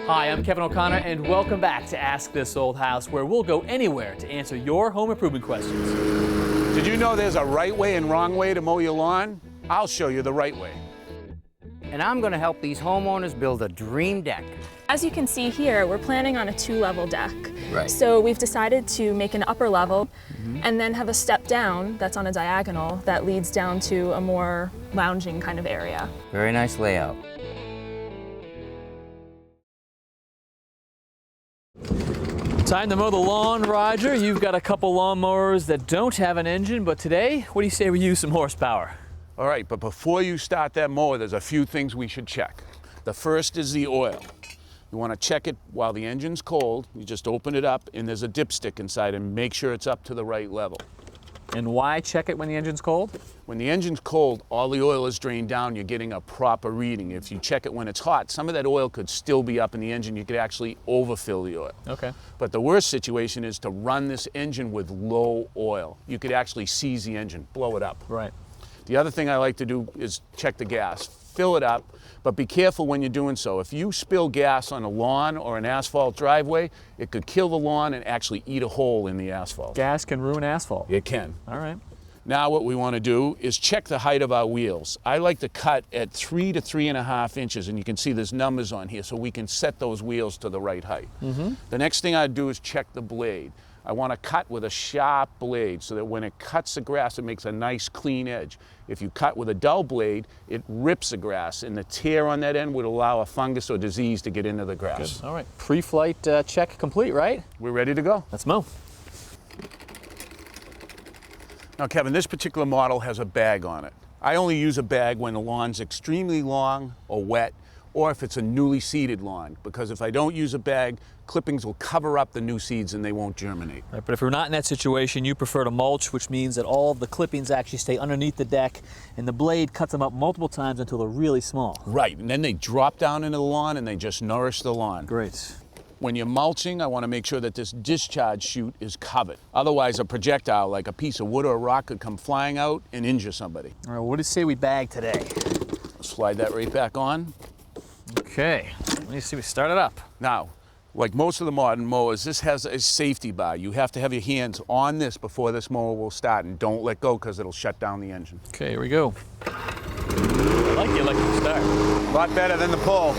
Hi, I'm Kevin O'Connor, and welcome back to Ask This Old House, where we'll go anywhere to answer your home improvement questions. Did you know there's a right way and wrong way to mow your lawn? I'll show you the right way. And I'm going to help these homeowners build a dream deck. As you can see here, we're planning on a 2-level deck. Right. So we've decided to make an upper level and then have a step down that's on a diagonal that leads down to a more lounging kind of area. Very nice layout. Time to mow the lawn, Roger. You've got a couple lawnmowers that don't have an engine, but today, what do you say we use some horsepower? All right, but before you start that mower, there's a few things we should check. The first is the oil. You want to check it while the engine's cold. You just open it up, and there's a dipstick inside, and make sure it's up to the right level. And why check it when the engine's cold? When the engine's cold, all the oil is drained down, you're getting a proper reading. If you check it when it's hot, some of that oil could still be up in the engine. You could actually overfill the oil. Okay. But the worst situation is to run this engine with low oil. You could actually seize the engine, blow it up. Right. The other thing I like to do is check the gas. Fill it up, but be careful when you're doing so. If you spill gas on a lawn or an asphalt driveway, it could kill the lawn and actually eat a hole in the asphalt. Gas can ruin asphalt. It can. All right. Now what we want to do is check the height of our wheels. I like to cut at 3 to 3.5 inches, and you can see there's numbers on here, so we can set those wheels to the right height. The next thing I'd do is check the blade. I want to cut with a sharp blade so that when it cuts the grass, it makes a nice clean edge. If you cut with a dull blade, it rips the grass, and the tear on that end would allow a fungus or disease to get into the grass. Good. All right. Pre-flight check complete, right? We're ready to go. Let's mow. Now, Kevin, this particular model has a bag on it. I only use a bag when the lawn's extremely long or wet, or if it's a newly seeded lawn, because if I don't use a bag, clippings will cover up the new seeds and they won't germinate. Right, but if you're not in that situation, you prefer to mulch, which means that all of the clippings actually stay underneath the deck, and the blade cuts them up multiple times until they're really small. Right, and then they drop down into the lawn and they just nourish the lawn. Great. When you're mulching, I want to make sure that this discharge chute is covered. Otherwise, a projectile like a piece of wood or a rock could come flying out and injure somebody. All right, what do you say we bag today? Slide that right back on. Okay, let me see, we start it up. Now, like most of the modern mowers, this has a safety bar. You have to have your hands on this before this mower will start, and don't let go because it'll shut down the engine. Okay, here we go. I like the electric start. A lot better than the pull.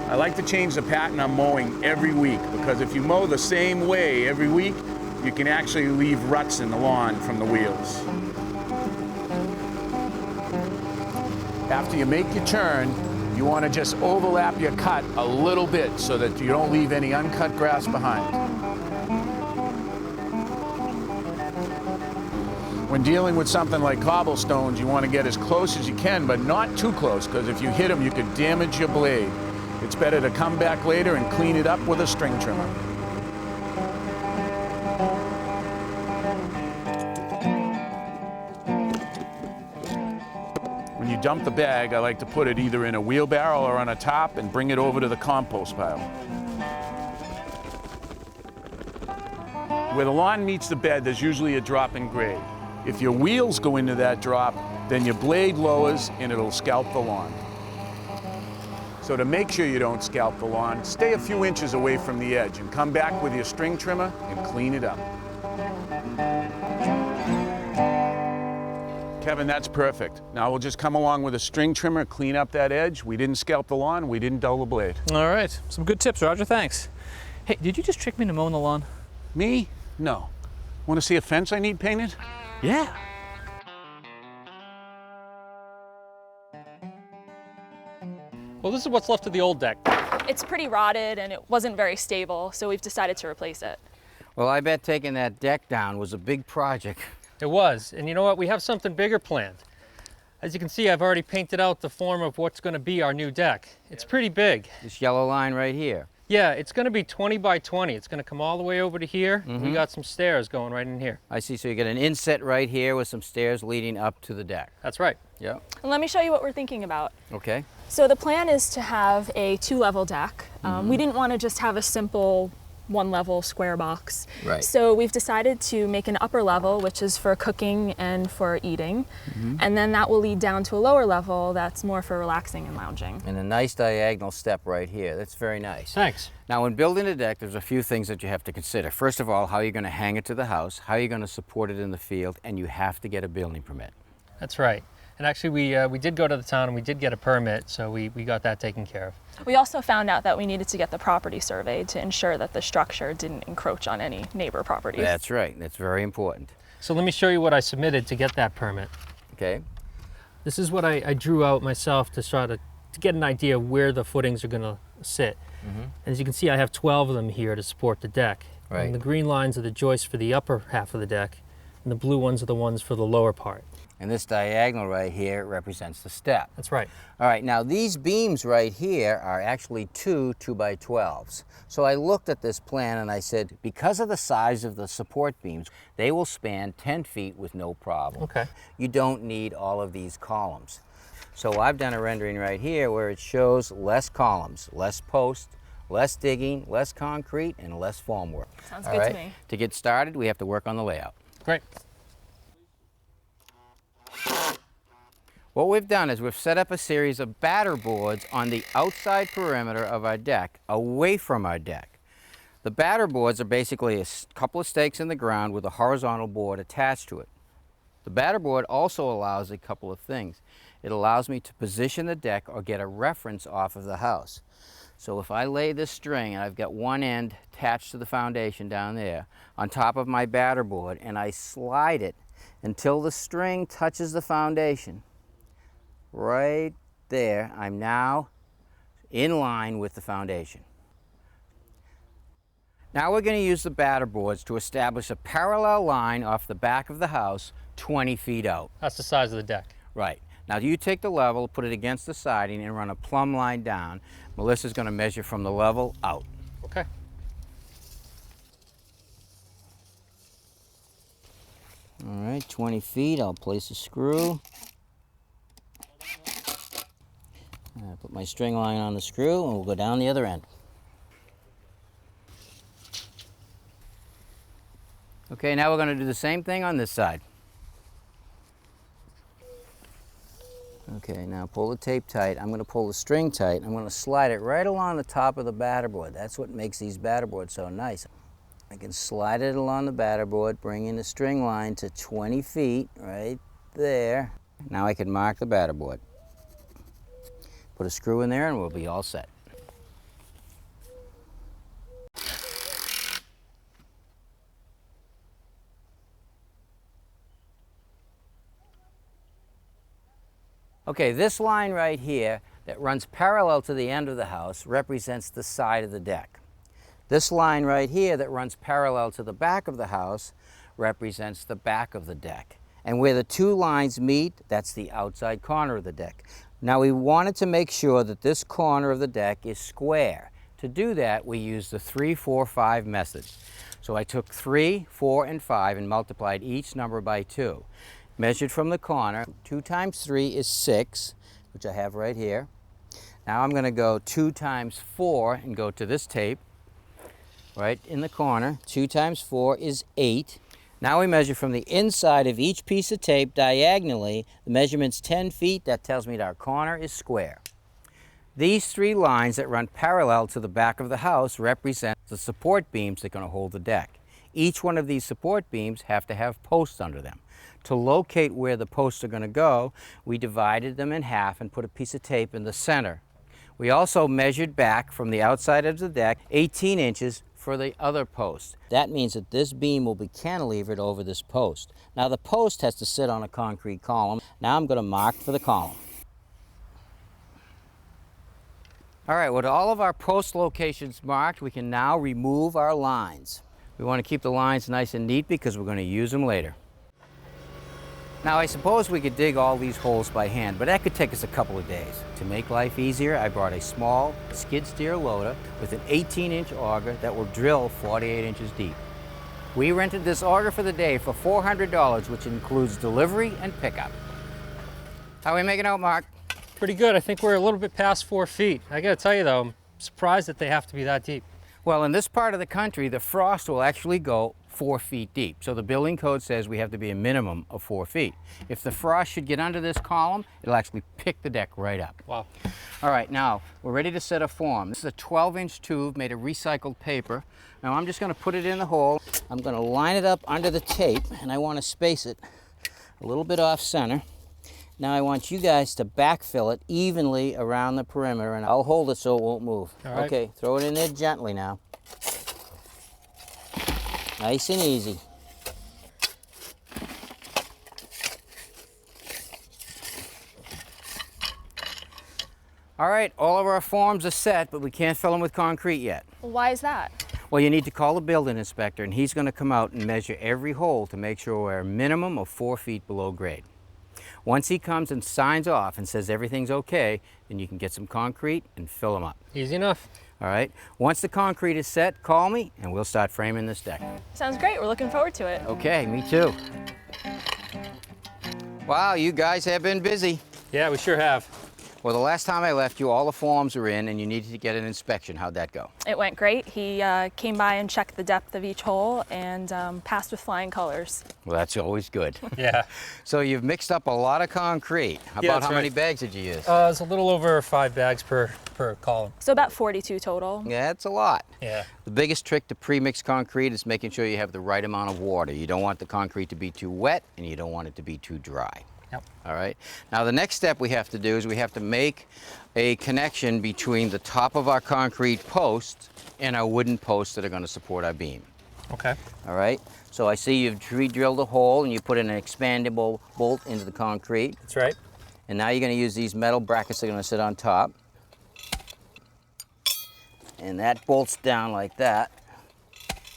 I like to change the pattern I'm mowing every week, because if you mow the same way every week, you can actually leave ruts in the lawn from the wheels. After you make your turn, you want to just overlap your cut a little bit so that you don't leave any uncut grass behind. When dealing with something like cobblestones, you want to get as close as you can, but not too close, because if you hit them, you could damage your blade. It's better to come back later and clean it up with a string trimmer. When you dump the bag, I like to put it either in a wheelbarrow or on a top and bring it over to the compost pile. Where the lawn meets the bed, there's usually a drop in grade. If your wheels go into that drop, then your blade lowers and it'll scalp the lawn. So to make sure you don't scalp the lawn, stay a few inches away from the edge and come back with your string trimmer and clean it up. Kevin, that's perfect. Now we'll just come along with a string trimmer, clean up that edge. We didn't scalp the lawn, we didn't dull the blade. All right, some good tips, Roger, thanks. Hey, did you just trick me into mowing the lawn? Me? No. Want to see a fence I need painted? Yeah. Well, this is what's left of the old deck. It's pretty rotted and it wasn't very stable, so we've decided to replace it. Well, I bet taking that deck down was a big project. It was, and you know what? We have something bigger planned. As you can see, I've already painted out the form of what's going to be our new deck. It's pretty big. This yellow line right here. Yeah, it's going to be 20 by 20. It's going to come all the way over to here. We got some stairs going right in here. I see, so you get an inset right here with some stairs leading up to the deck. That's right. Yeah. And let me show you what we're thinking about. Okay. So the plan is to have a 2-level deck. We didn't want to just have a simple one level square box. Right. So we've decided to make an upper level, which is for cooking and for eating. And then that will lead down to a lower level that's more for relaxing and lounging. And a nice diagonal step right here. That's very nice. Thanks. Now, when building a deck, there's a few things that you have to consider. First of all, how you're going to hang it to the house, how you're going to support it in the field, and you have to get a building permit. That's right. And actually, we did go to the town and we did get a permit, so we got that taken care of. We also found out that we needed to get the property surveyed to ensure that the structure didn't encroach on any neighbor properties. That's right. That's very important. So let me show you what I submitted to get that permit. Okay. This is what I drew out myself to try to get an idea of where the footings are going to sit. And as you can see, I have 12 of them here to support the deck. Right. And the green lines are the joists for the upper half of the deck, and the blue ones are the ones for the lower part. And this diagonal right here represents the step. That's right. All right, now these beams right here are actually two 2x12s. So I looked at this plan and I said, because of the size of the support beams, they will span 10 feet with no problem. Okay. You don't need all of these columns. So I've done a rendering right here where it shows less columns, less posts, less digging, less concrete, and less formwork. Sounds All good right? to me. To get started, we have to work on the layout. Great. What we've done is we've set up a series of batter boards on the outside perimeter of our deck, away from our deck. The batter boards are basically a couple of stakes in the ground with a horizontal board attached to it. The batter board also allows a couple of things. It allows me to position the deck or get a reference off of the house. So if I lay this string and I've got one end attached to the foundation down there on top of my batter board and I slide it until the string touches the foundation, right there, I'm now in line with the foundation. Now we're going to use the batter boards to establish a parallel line off the back of the house 20 feet out. That's the size of the deck. Right. Now you take the level, put it against the siding, and run a plumb line down. Melissa's going to measure from the level out. Okay. All right, 20 feet. I'll place a screw. I put my string line on the screw and we'll go down the other end. Okay, now we're going to do the same thing on this side. Okay, now pull the tape tight. I'm going to pull the string tight. I'm going to slide it right along the top of the batter board. That's what makes these batter boards so nice. I can slide it along the batter board, bring in the string line to 20 feet right there. Now I can mark the batter board. Put a screw in there and we'll be all set. Okay, this line right here that runs parallel to the end of the house represents the side of the deck. This line right here that runs parallel to the back of the house represents the back of the deck. And where the two lines meet, that's the outside corner of the deck. Now we wanted to make sure that this corner of the deck is square. To do that, we used the 3, 4, 5 method. So I took 3, 4, and 5 and multiplied each number by 2. Measured from the corner, 2 times 3 is 6, which I have right here. Now I'm going to go 2 times 4 and go to this tape, right in the corner. 2 times 4 is 8. Now we measure from the inside of each piece of tape diagonally. The measurement's 10 feet. That tells me that our corner is square. These 3 lines that run parallel to the back of the house represent the support beams that are going to hold the deck. Each one of these support beams have to have posts under them. To locate where the posts are going to go, we divided them in half and put a piece of tape in the center. We also measured back from the outside of the deck 18 inches for the other post. That means that this beam will be cantilevered over this post. Now the post has to sit on a concrete column. Now I'm going to mark for the column. All right, with all of our post locations marked, we can now remove our lines. We want to keep the lines nice and neat because we're going to use them later. Now I suppose we could dig all these holes by hand, but that could take us a couple of days. To make life easier, I brought a small skid steer loader with an 18-inch auger that will drill 48 inches deep. We rented this auger for the day for $400, which includes delivery and pickup. How are we making out, Mark? Pretty good. I think we're a little bit past 4 feet. I gotta tell you though, I'm surprised that they have to be that deep. Well, in this part of the country, the frost will actually go 4 feet deep. So the building code says we have to be a minimum of 4 feet. If the frost should get under this column, it'll actually pick the deck right up. Wow. All right, now we're ready to set a form. This is a 12-inch tube made of recycled paper. Now I'm just going to put it in the hole. I'm going to line it up under the tape, and I want to space it a little bit off center. Now I want you guys to backfill it evenly around the perimeter, and I'll hold it so it won't move. All right. Okay, throw it in there gently now. Nice and easy. All right, all of our forms are set, but we can't fill them with concrete yet. Why is that? Well, you need to call the building inspector, and he's going to come out and measure every hole to make sure we're a minimum of 4 feet below grade. Once he comes and signs off and says everything's okay, then you can get some concrete and fill them up. Easy enough. All right? Once the concrete is set, call me, and we'll start framing this deck. Sounds great. We're looking forward to it. Okay, me too. Wow, you guys have been busy. Yeah, we sure have. Well, the last time I left you, all the forms were in, and you needed to get an inspection. How'd that go? It went great. He came by and checked the depth of each hole and passed with flying colors. Well, that's always good. Yeah. So you've mixed up a lot of concrete. Yeah, About that's how many right. bags did you use? It's a little over 5 bags per column. So about 42 total. Yeah, that's a lot. Yeah. The biggest trick to pre-mix concrete is making sure you have the right amount of water. You don't want the concrete to be too wet, and you don't want it to be too dry. Yep. All right. Now the next step we have to do is we have to make a connection between the top of our concrete posts and our wooden posts that are going to support our beam. Okay. All right. So I see you've drilled a hole and you put in an expandable bolt into the concrete. That's right. And now you're going to use these metal brackets that are going to sit on top. And that bolts down like that.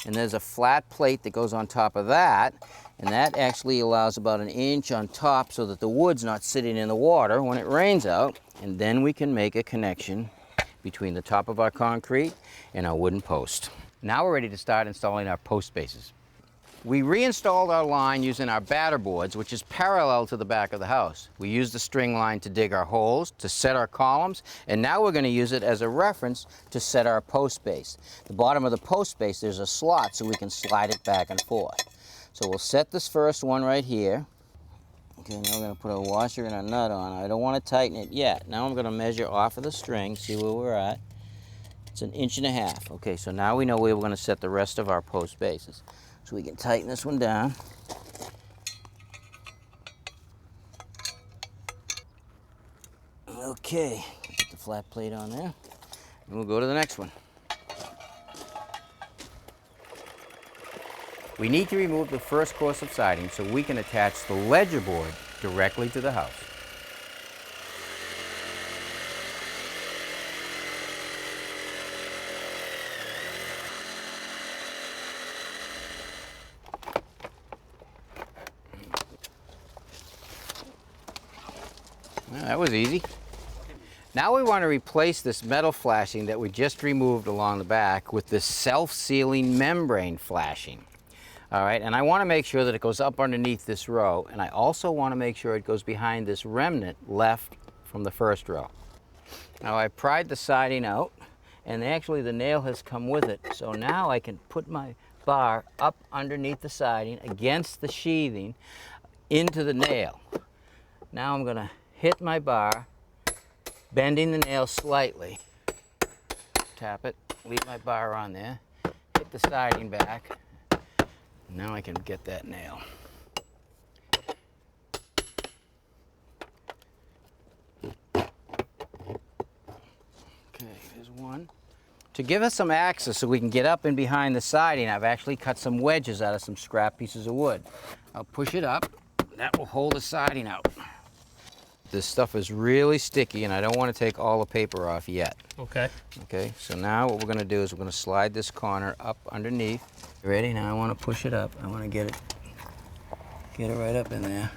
And there's a flat plate that goes on top of that. And that actually allows about 1 inch on top so that the wood's not sitting in the water when it rains out. And then we can make a connection between the top of our concrete and our wooden post. Now we're ready to start installing our post bases. We reinstalled our line using our batter boards, which is parallel to the back of the house. We used the string line to dig our holes, to set our columns, and now we're going to use it as a reference to set our post base. The bottom of the post base, there's a slot so we can slide it back and forth. So we'll set this first one right here. Okay, now we're going to put a washer and a nut on. I don't want to tighten it yet. Now I'm going to measure off of the string, see where we're at. It's 1.5 inches. Okay, so now we know where we're going to set the rest of our post bases. So we can tighten this one down. Okay, put the flat plate on there. And we'll go to the next one. We need to remove the first course of siding so we can attach the ledger board directly to the house. Well, that was easy. Now we want to replace this metal flashing that we just removed along the back with this self-sealing membrane flashing. All right, and I want to make sure that it goes up underneath this row, and I also want to make sure it goes behind this remnant left from the first row. Now I pried the siding out, and actually the nail has come with it, so now I can put my bar up underneath the siding against the sheathing into the nail. Now I'm going to hit my bar, bending the nail slightly, tap it, leave my bar on there, hit the siding back. Now I can get that nail. Okay, there's one. To give us some access so we can get up and behind the siding, I've actually cut some wedges out of some scrap pieces of wood. I'll push it up. That will hold the siding out. This stuff is really sticky and I don't want to take all the paper off yet. Okay. Okay, so now what we're going to do is we're going to slide this corner up underneath. You ready? Now I want to push it up. I want to get it right up in there.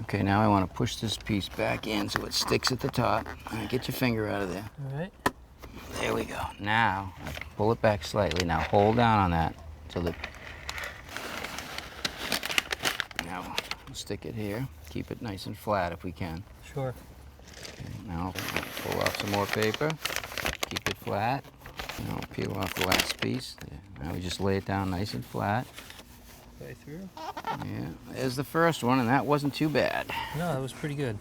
Okay, now I want to push this piece back in so it sticks at the top. All right, get your finger out of there. All right. There we go. Now, pull it back slightly. Now hold down on that so that... Now we'll stick it here. Keep it nice and flat if we can. Sure. Okay, now pull off some more paper. Keep it flat. Now I'll peel off the last piece. Now we just lay it down nice and flat. Way through? Yeah, there's the first one, and that wasn't too bad. No, that was pretty good.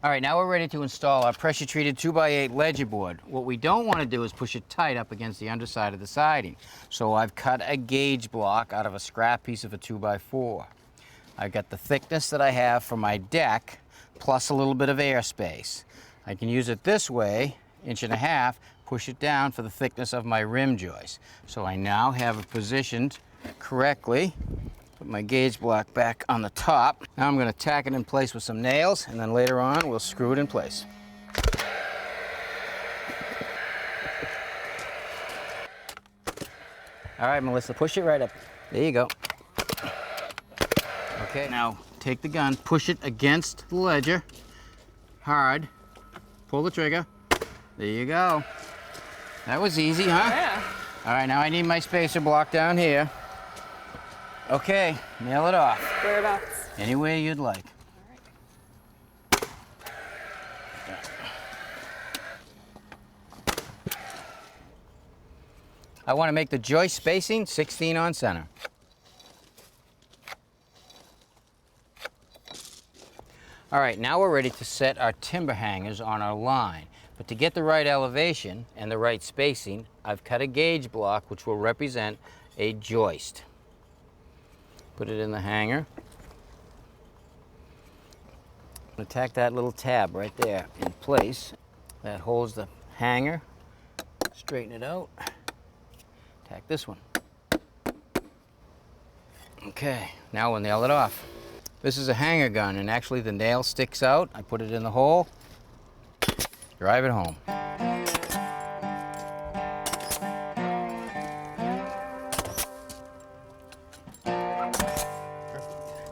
All right, now we're ready to install our pressure-treated 2x8 ledger board. What we don't want to do is push it tight up against the underside of the siding. So I've cut a gauge block out of a scrap piece of a 2x4. I've got the thickness that I have for my deck, plus a little bit of airspace. I can use it this way, 1.5 inches, push it down for the thickness of my rim joist. So I now have it positioned correctly. Put my gauge block back on the top. Now I'm going to tack it in place with some nails, and then later on we'll screw it in place. All right, Melissa, push it right up. There you go. Okay, now take the gun, push it against the ledger, hard, pull the trigger. There you go. That was easy, huh? Yeah. All right, now I need my spacer block down here. Okay, nail it off. Whereabouts? Anywhere you'd like. I want to make the joist spacing 16 on center. All right, now we're ready to set our timber hangers on our line. But to get the right elevation and the right spacing, I've cut a gauge block which will represent a joist. Put it in the hanger. I'm going to tack that little tab right there in place. That holds the hanger. Straighten it out. Tack this one. Okay, now we'll nail it off. This is a hanger gun, and actually the nail sticks out. I put it in the hole, drive it home.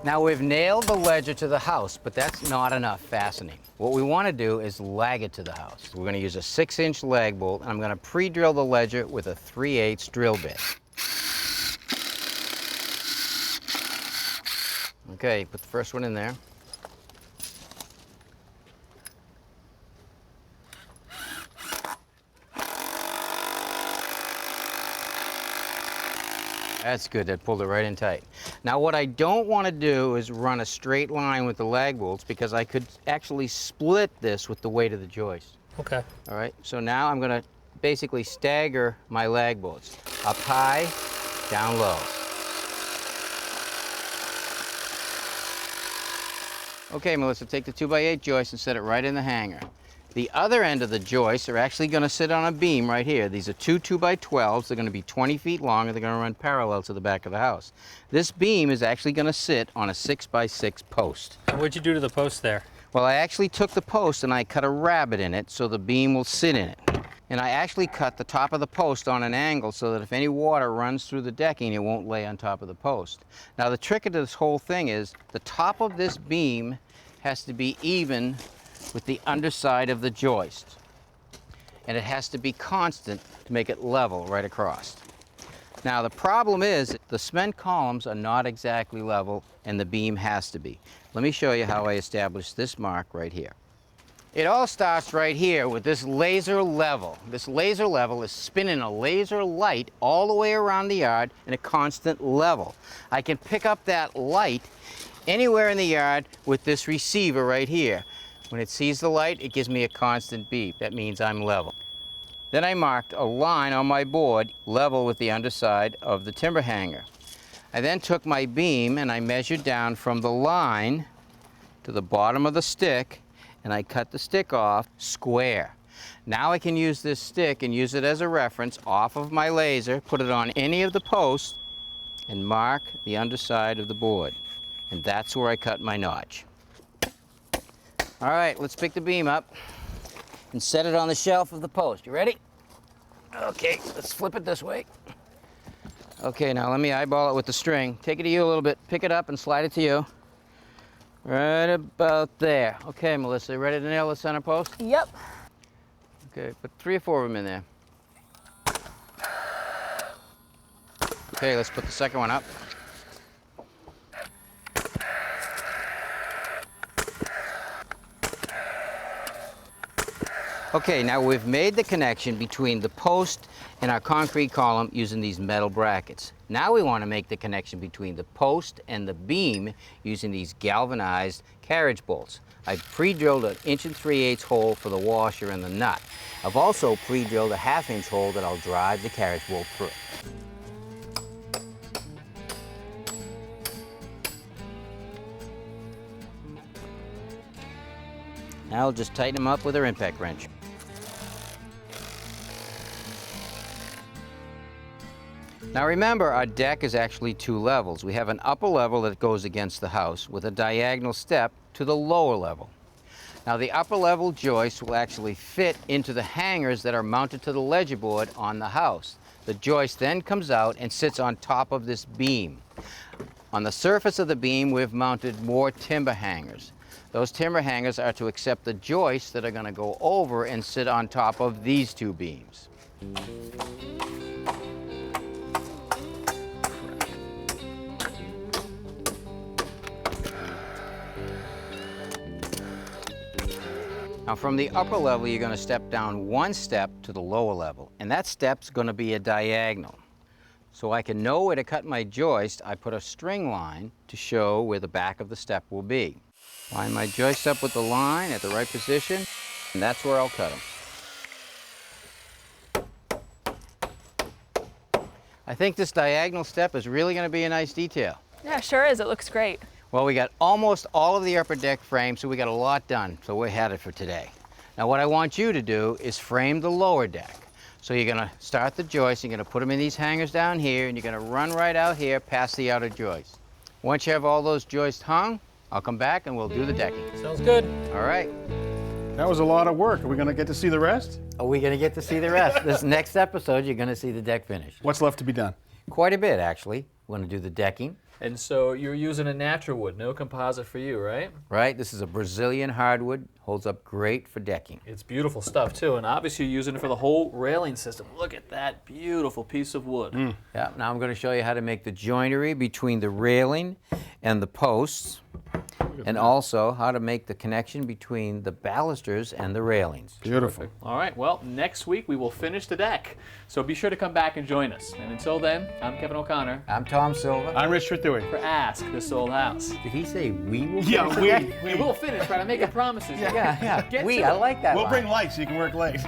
Now we've nailed the ledger to the house, but that's not enough fastening. What we want to do is lag it to the house. We're going to use a 6-inch lag bolt, and I'm going to pre-drill the ledger with a 3/8 drill bit. Okay, put the first one in there. That's good, that pulled it right in tight. Now what I don't want to do is run a straight line with the lag bolts, because I could actually split this with the weight of the joist. Okay. All right, so now I'm going to basically stagger my lag bolts. Up high, down low. Okay, Melissa, take the 2x8 joist and set it right in the hanger. The other end of the joists are actually going to sit on a beam right here. These are two 2x12s. They're going to be 20 feet long, and they're going to run parallel to the back of the house. This beam is actually going to sit on a 6x6 post. What'd you do to the post there? Well, I actually took the post and I cut a rabbet in it so the beam will sit in it. And I actually cut the top of the post on an angle so that if any water runs through the decking, it won't lay on top of the post. Now, the trick of this whole thing is the top of this beam has to be even with the underside of the joist. And it has to be constant to make it level right across. Now, the problem is the cement columns are not exactly level, and the beam has to be. Let me show you how I established this mark right here. It all starts right here with this laser level. This laser level is spinning a laser light all the way around the yard in a constant level. I can pick up that light anywhere in the yard with this receiver right here. When it sees the light, it gives me a constant beep. That means I'm level. Then I marked a line on my board level with the underside of the timber hanger. I then took my beam and I measured down from the line to the bottom of the stick, and I cut the stick off square. Now I can use this stick and use it as a reference off of my laser, put it on any of the posts, and mark the underside of the board. And that's where I cut my notch. All right, let's pick the beam up and set it on the shelf of the post. You ready? Okay, let's flip it this way. Okay, now let me eyeball it with the string. Take it to you a little bit. Pick it up and slide it to you. Right about there. Okay, Melissa, you ready to nail the center post? Yep. Okay, put 3 or 4 of them in there. Okay, let's put the second one up. Okay, now we've made the connection between the post and our concrete column using these metal brackets. Now we want to make the connection between the post and the beam using these galvanized carriage bolts. I've pre-drilled an 1 3/8 hole for the washer and the nut. I've also pre-drilled a 1/2 inch hole that I'll drive the carriage bolt through. Now I'll just tighten them up with our impact wrench. Now remember, our deck is actually 2 levels. We have an upper level that goes against the house with a diagonal step to the lower level. Now the upper level joist will actually fit into the hangers that are mounted to the ledger board on the house. The joist then comes out and sits on top of this beam. On the surface of the beam, we've mounted more timber hangers. Those timber hangers are to accept the joists that are going to go over and sit on top of these 2 beams. Now from the upper level, you're going to step down 1 step to the lower level, and that step's going to be a diagonal. So I can know where to cut my joist, I put a string line to show where the back of the step will be. Line my joist up with the line at the right position, and that's where I'll cut them. I think this diagonal step is really going to be a nice detail. Yeah, sure is. It looks great. Well, we got almost all of the upper deck framed, so we got a lot done, so we're headed for today. Now what I want you to do is frame the lower deck. So you're going to start the joists, you're going to put them in these hangers down here, and you're going to run right out here past the outer joist. Once you have all those joists hung, I'll come back and we'll do the decking. Sounds good. All right. That was a lot of work. Are we going to get to see the rest? Are we going to get to see the rest? This next episode, you're going to see the deck finished. What's left to be done? Quite a bit, actually. We're going to do the decking. And so you're using a natural wood, no composite for you, right? Right, this is a Brazilian hardwood, holds up great for decking. It's beautiful stuff too, and obviously you're using it for the whole railing system. Look at that beautiful piece of wood. Yeah, now I'm going to show you how to make the joinery between the railing and the posts, and also how to make the connection between the balusters and the railings. Beautiful. All right, well, next week we will finish the deck. So be sure to come back and join us. And until then, I'm Kevin O'Connor I'm Tom Silva. I'm Richard Trethewey. for Ask This Old House. Did he say we will? Yeah, We will finish, right? I'm making promises. Yeah. Get We, to I it. like that We'll line. bring lights so you can work late.